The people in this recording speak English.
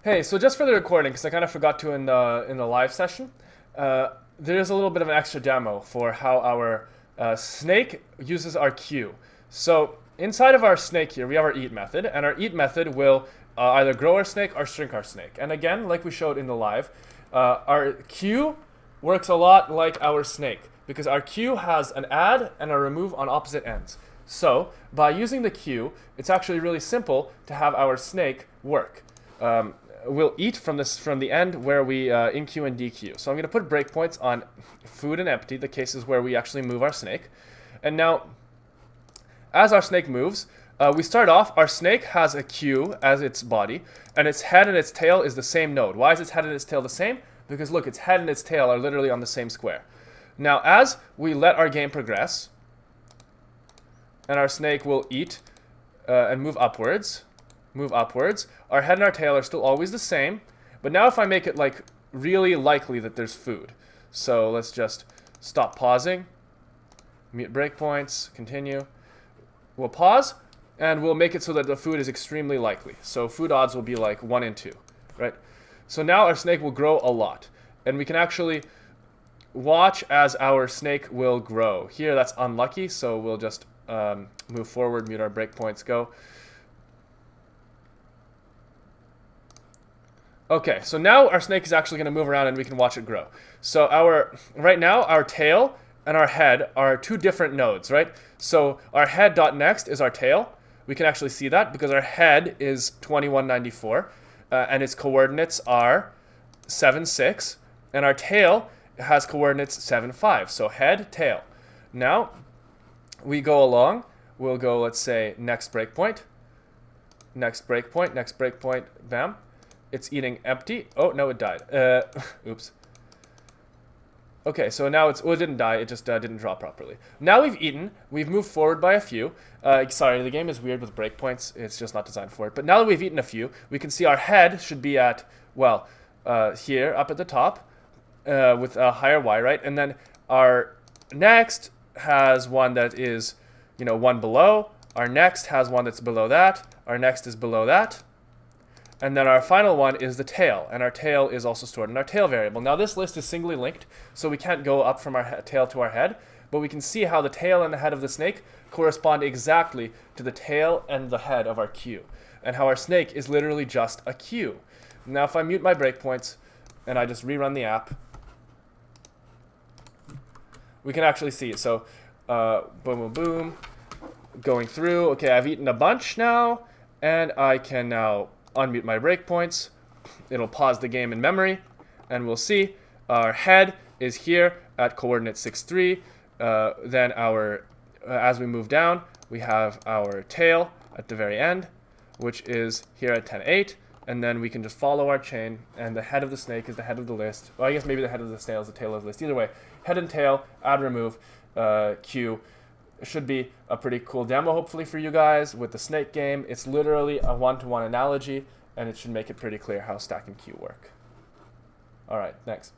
Hey, so just for the recording, because I kind of forgot to in the live session, there is a little bit of an extra demo for how our snake uses our queue. So inside of our snake here, we have our eat method, and our eat method will either grow our snake or shrink our snake. And again, like we showed in the live, our queue works a lot like our snake because our queue has an add and a remove on opposite ends. So by using the queue, it's actually really simple to have our snake work. We'll eat from the end where we enqueue and dequeue. So I'm going to put breakpoints on food and empty, the cases where we actually move our snake. And now, as our snake moves, we start off, our snake has a queue as its body, and its head and its tail is the same node. Why is its head and its tail the same? Because look, its head and its tail are literally on the same square. Now, as we let our game progress, and our snake will eat and move upwards, our head and our tail are still always the same, but now if I make it like really likely that there's food. So let's just stop pausing, mute breakpoints, continue. We'll pause, and we'll make it so that the food is extremely likely. So food odds will be like 1 in 2, right? So now our snake will grow a lot, and we can actually watch as our snake will grow. Here that's unlucky, so we'll just move forward, mute our breakpoints, go. Okay, so now our snake is actually going to move around and we can watch it grow. So right now, our tail and our head are two different nodes, right? So our head.next is our tail. We can actually see that because our head is 2194 and its coordinates are 7, 6. And our tail has coordinates 7, 5. So head, tail. Now, we go along. We'll go, let's say, next breakpoint, bam. It's eating empty. Oh, no, it died. Oops. Okay, so now it didn't die. It just didn't draw properly. Now we've eaten. We've moved forward by a few. Sorry, the game is weird with breakpoints. It's just not designed for it. But now that we've eaten a few, we can see our head should be at, well, here, up at the top, with a higher Y, right? And then our next has one that is, one below. Our next has one that's below that. Our next is below that. And then our final one is the tail, and our tail is also stored in our tail variable. Now this list is singly linked, so we can't go up from our tail to our head, but we can see how the tail and the head of the snake correspond exactly to the tail and the head of our queue, and how our snake is literally just a queue. Now if I mute my breakpoints, and I just rerun the app, we can actually see it. So, boom, boom, boom, going through. Okay, I've eaten a bunch now, and I can now unmute my breakpoints. It'll pause the game in memory, and we'll see our head is here at coordinate 6, 3. Then as we move down, we have our tail at the very end, which is here at 10, 8. And then we can just follow our chain, and the head of the snake is the head of the list. Well, I guess maybe the head of the snail is the tail of the list. Either way, head and tail, add, remove, queue. It should be a pretty cool demo, hopefully, for you guys with the snake game. It's literally a one-to-one analogy, and it should make it pretty clear how stack and queue work. All right, next.